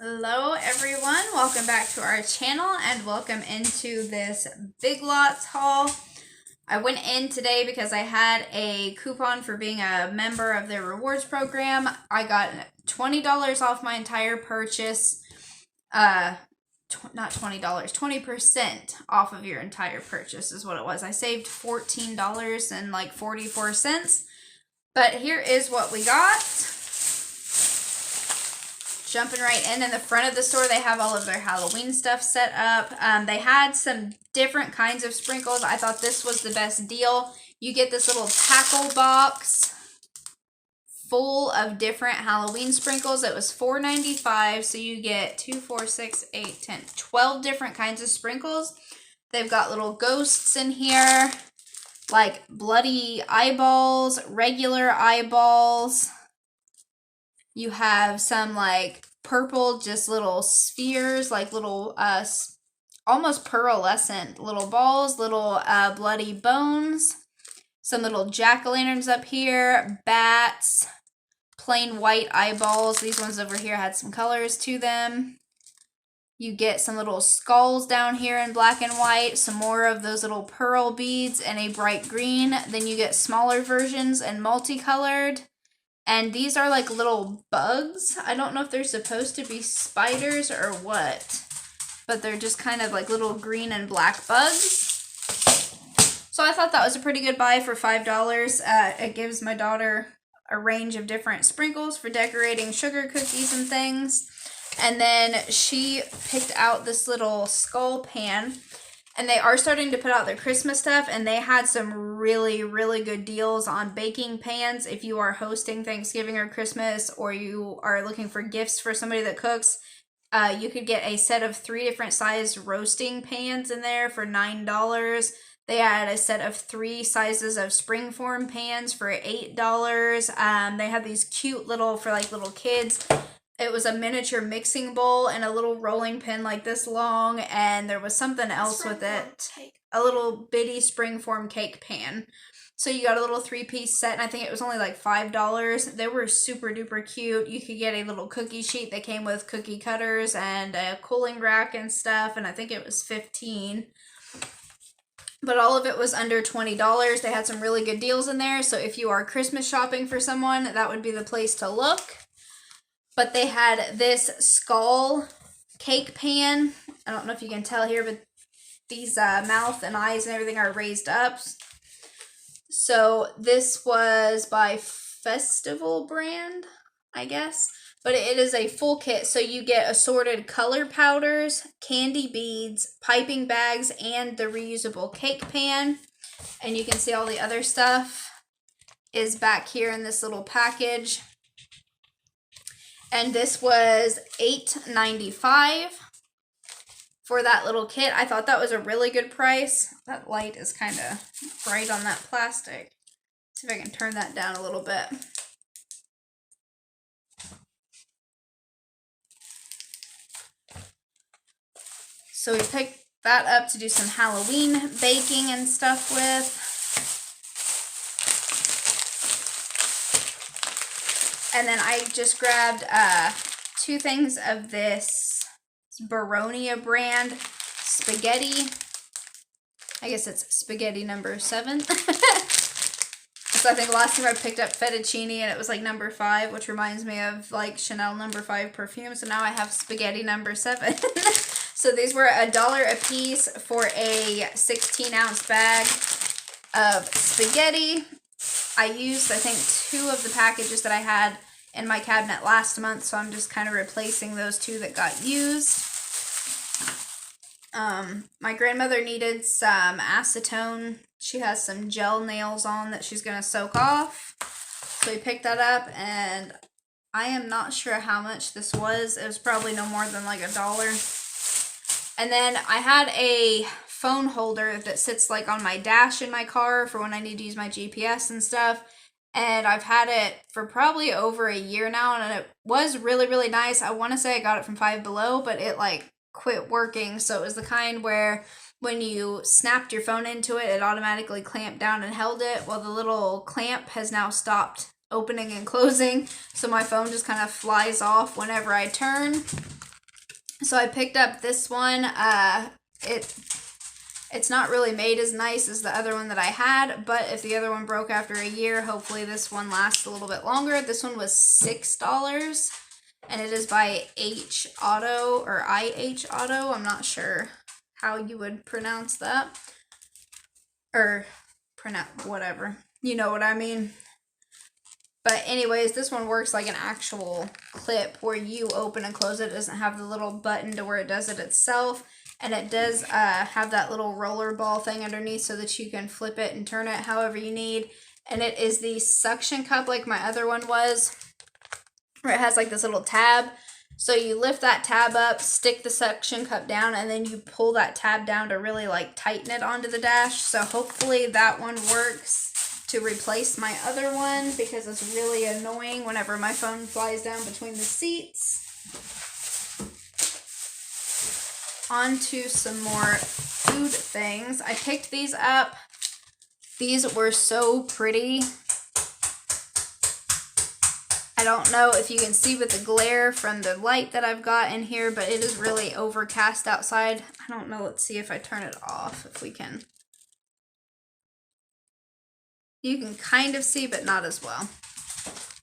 Hello everyone, welcome back to our channel and welcome into this Big Lots haul. I went in today because I had a coupon for being a member of their rewards program. I got $20 off my entire purchase. Not $20, 20% off of your entire purchase is what it was. I saved $14.44. But here is what we got. Jumping right in the front of the store, they have all of their Halloween stuff set up. They had some different kinds of sprinkles. I thought this was the best deal. You get this little tackle box full of different Halloween sprinkles. It was $4.95, so you get 2, 4, 6, 8, 10, 12 different kinds of sprinkles. They've got little ghosts in here, like bloody eyeballs, regular eyeballs. You have some like purple, just little spheres, like little, almost pearlescent little balls, little bloody bones. Some little jack-o'-lanterns up here, bats, plain white eyeballs. These ones over here had some colors to them. You get some little skulls down here in black and white, some more of those little pearl beads in a bright green. Then you get smaller versions and multicolored. And these are like little bugs. I don't know if they're supposed to be spiders or what, but they're just kind of like little green and black bugs. So I thought that was a pretty good buy for $5. It gives my daughter a range of different sprinkles for decorating sugar cookies and things. And then she picked out this little skull pan. And they are starting to put out their Christmas stuff, and they had some really, really good deals on baking pans. If you are hosting Thanksgiving or Christmas, or you are looking for gifts for somebody that cooks, you could get a set of 3 different size roasting pans in there for $9. They had a set of 3 sizes of springform pans for $8. They had these cute little, for like little kids. It was a miniature mixing bowl and a little rolling pin like this long, and there was something else with it. A little bitty springform cake pan. So you got a little 3-piece set, and I think it was only like $5. They were super duper cute. You could get a little cookie sheet that came with cookie cutters and a cooling rack and stuff, and I think it was $15. But all of it was under $20. They had some really good deals in there, so if you are Christmas shopping for someone, that would be the place to look. But they had this skull cake pan. I don't know if you can tell here, but these mouth and eyes and everything are raised up. So this was by Festival brand, I guess. But it is a full kit. So you get assorted color powders, candy beads, piping bags, and the reusable cake pan. And you can see all the other stuff is back here in this little package. And this was $8.95 for that little kit. I thought that was a really good price. That light is kind of bright on that plastic. See if I can turn that down a little bit. So we picked that up to do some Halloween baking and stuff with. And then I just grabbed 2 things of this Baronia brand spaghetti. I guess it's spaghetti number 7. So I think last time I picked up fettuccine and it was like number 5, which reminds me of like Chanel number 5 perfume. So now I have spaghetti number 7. So these were $1 a piece for a 16-ounce bag of spaghetti. I used, I think, 2 of the packages that I had in my cabinet last month, so I'm just kind of replacing those 2 that got used. My grandmother needed some acetone. She has some gel nails on that she's going to soak off. So we picked that up, and I am not sure how much this was. It was probably no more than like $1. And then I had a phone holder that sits like on my dash in my car for when I need to use my GPS and stuff, and I've had it for probably over a year now, and it was really, really nice. I want to say I got it from Five Below, but it like quit working. So it was the kind where when you snapped your phone into it, it automatically clamped down and held it. Well, the little clamp has now stopped opening and closing, so my phone just kind of flies off whenever I turn. So I picked up this one. It's not really made as nice as the other one that I had, but if the other one broke after a year, hopefully this one lasts a little bit longer. This one was $6, and it is by H Auto or IH Auto. I'm not sure how you would pronounce that. Or pronounce whatever. You know what I mean. But anyways, this one works like an actual clip where you open and close it. It doesn't have the little button to where it does it itself. And it does have that little roller ball thing underneath so that you can flip it and turn it however you need. And it is the suction cup like my other one was, where it has like this little tab. So you lift that tab up, stick the suction cup down, and then you pull that tab down to really like tighten it onto the dash. So hopefully that one works to replace my other one, because it's really annoying whenever my phone flies down between the seats. On to some more food things. I picked these up. These were so pretty. I don't know if you can see with the glare from the light that I've got in here, but it is really overcast outside. I don't know. Let's see if I turn it off, if we can. You can kind of see, but not as well.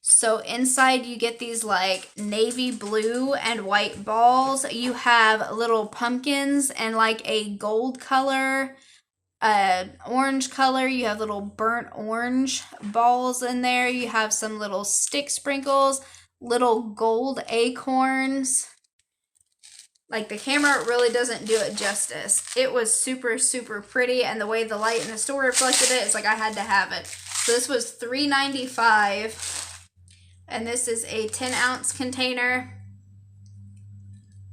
So inside you get these like navy blue and white balls. You have little pumpkins and like a gold color, orange color. You have little burnt orange balls in there. You have some little stick sprinkles, little gold acorns. Like, the camera really doesn't do it justice. It was super, super pretty, and the way the light in the store reflected it, it's like I had to have it. So this was $3.95, and this is a 10-ounce container.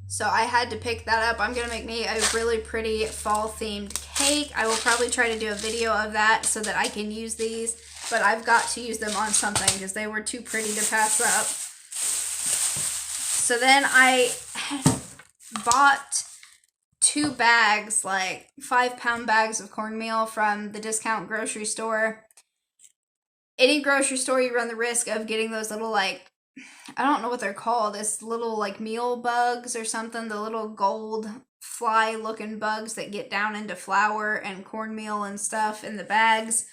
So I had to pick that up. I'm going to make me a really pretty fall-themed cake. I will probably try to do a video of that so that I can use these, but I've got to use them on something because they were too pretty to pass up. So then I bought 2 bags, like 5-pound bags of cornmeal from the discount grocery store. Any grocery store, you run the risk of getting those little, like, I don't know what they're called, this little like meal bugs or something, the little gold fly looking bugs that get down into flour and cornmeal and stuff in the bags.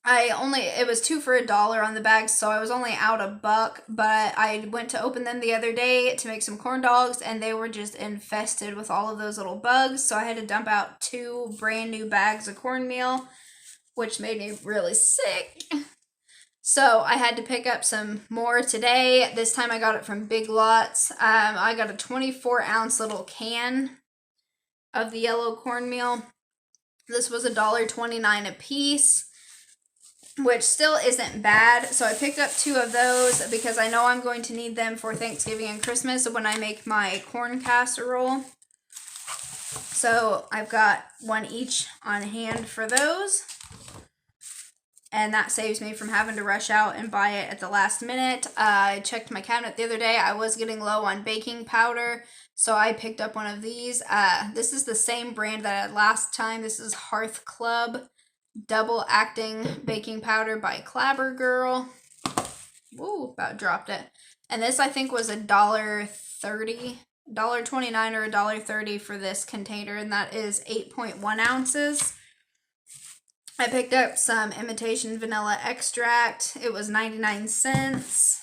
It was 2 for $1 on the bags, so I was only out $1, but I went to open them the other day to make some corn dogs, and they were just infested with all of those little bugs, so I had to dump out 2 brand new bags of cornmeal, which made me really sick. So I had to pick up some more today. This time I got it from Big Lots. I got a 24-ounce little can of the yellow cornmeal. This was $1.29 a piece, which still isn't bad. So I picked up 2 of those because I know I'm going to need them for Thanksgiving and Christmas when I make my corn casserole. So I've got 1 each on hand for those. And that saves me from having to rush out and buy it at the last minute. I checked my cabinet the other day. I was getting low on baking powder, so I picked up one of these. This is the same brand that I had last time. This is Hearth Club Double Acting Baking Powder by Clabber Girl. Ooh, about dropped it. And this, I think, was $1.30, $1.29 or $1.30 for this container, and that is 8.1 ounces. I picked up some imitation vanilla extract. It was 99 cents.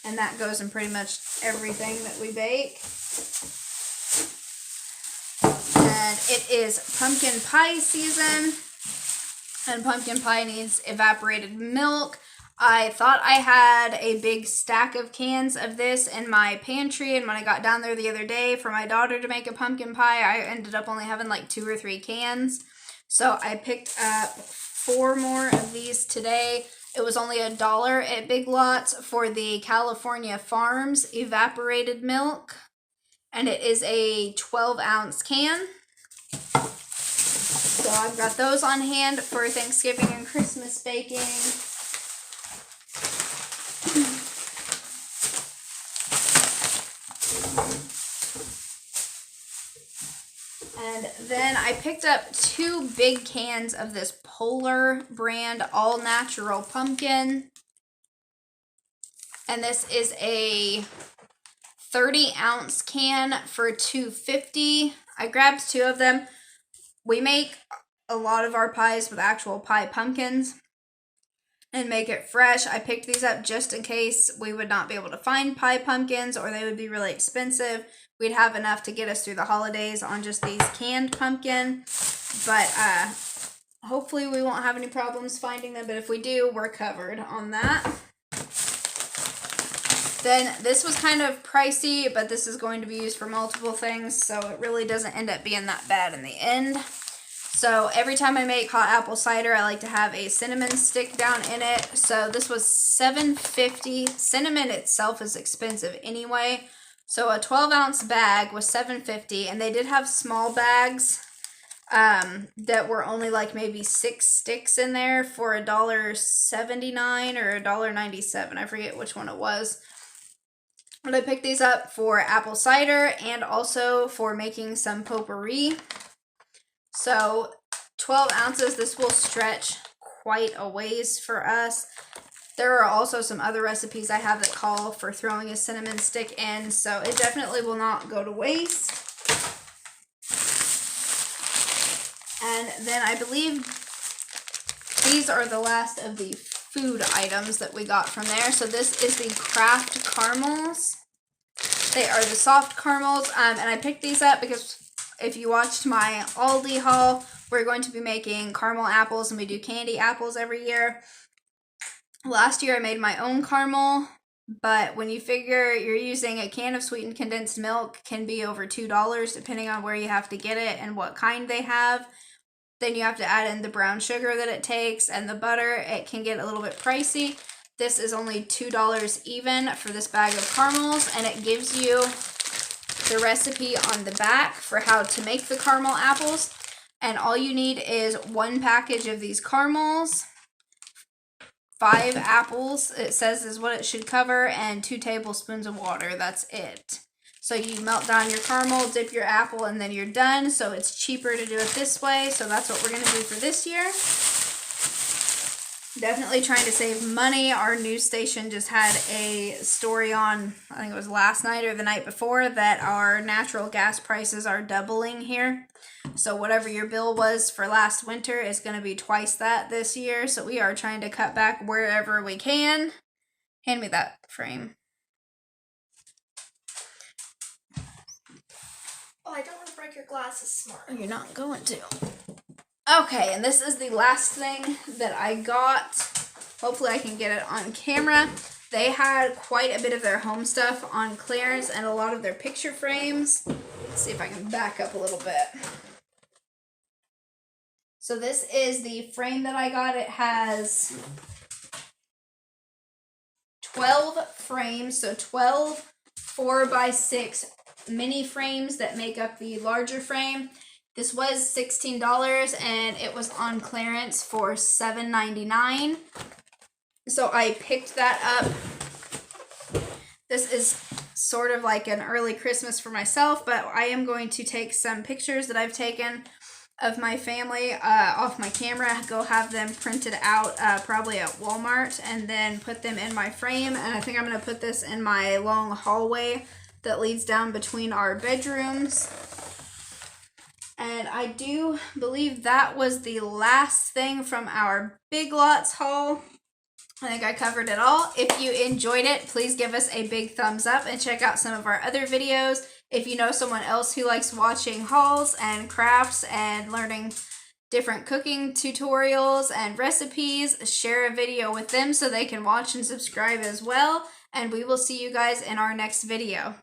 And that goes in pretty much everything that we bake. And it is pumpkin pie season. And pumpkin pie needs evaporated milk. I thought I had a big stack of cans of this in my pantry, and when I got down there the other day for my daughter to make a pumpkin pie, I ended up only having like 2 or 3 cans. So I picked up 4 more of these today. It was only $1 at Big Lots for the California Farms evaporated milk. And it is a 12-ounce can. So I've got those on hand for Thanksgiving and Christmas baking. And then I picked up 2 big cans of this Polar brand all natural pumpkin. And this is a 30-ounce can for $2.50. I grabbed 2 of them. We make a lot of our pies with actual pie pumpkins and make it fresh. I picked these up just in case we would not be able to find pie pumpkins or they would be really expensive. We'd have enough to get us through the holidays on just these canned pumpkin. But hopefully we won't have any problems finding them. But if we do, we're covered on that. Then this was kind of pricey, but this is going to be used for multiple things. So it really doesn't end up being that bad in the end. So every time I make hot apple cider, I like to have a cinnamon stick down in it. So this was $7.50. Cinnamon itself is expensive anyway. So a 12-ounce bag was $7.50, and they did have small bags that were only like maybe 6 sticks in there for $1.79 or $1.97. I forget which one it was. But I picked these up for apple cider and also for making some potpourri. So 12 ounces, this will stretch quite a ways for us. There are also some other recipes I have that call for throwing a cinnamon stick in, so it definitely will not go to waste. And then I believe these are the last of the food items that we got from there. So this is the Kraft caramels. They are the soft caramels, and I picked these up because if you watched my Aldi haul, we're going to be making caramel apples, and we do candy apples every year. Last year I made my own caramel, but when you figure you're using a can of sweetened condensed milk can be over $2 depending on where you have to get it and what kind they have. Then you have to add in the brown sugar that it takes and the butter. It can get a little bit pricey. This is only $2 even for this bag of caramels, and it gives you the recipe on the back for how to make the caramel apples. And all you need is 1 package of these caramels, 5 apples, it says is what it should cover, and 2 tablespoons of water. That's it. So you melt down your caramel, dip your apple, and then you're done. So it's cheaper to do it this way. So that's what we're going to do for this year. Definitely trying to save money. Our news station just had a story on, I think it was last night or the night before, that our natural gas prices are doubling here. So whatever your bill was for last winter is going to be twice that this year. So we are trying to cut back wherever we can. Hand me that frame. Oh, I don't want to break your glasses, Smart. You're not going to. Okay, and this is the last thing that I got. Hopefully I can get it on camera. They had quite a bit of their home stuff on clearance and a lot of their picture frames. Let's see if I can back up a little bit. So this is the frame that I got. It has 12 frames, so 12 4x6 mini frames that make up the larger frame. This was $16 and it was on clearance for $7.99. So I picked that up. This is sort of like an early Christmas for myself, but I am going to take some pictures that I've taken of my family off my camera, go have them printed out probably at Walmart, and then put them in my frame. And I think I'm going to put this in my long hallway that leads down between our bedrooms. And I do believe that was the last thing from our Big Lots haul. I think I covered it all. If you enjoyed it, please give us a big thumbs up and check out some of our other videos. If you know someone else who likes watching hauls and crafts and learning different cooking tutorials and recipes, share a video with them so they can watch and subscribe as well. And we will see you guys in our next video.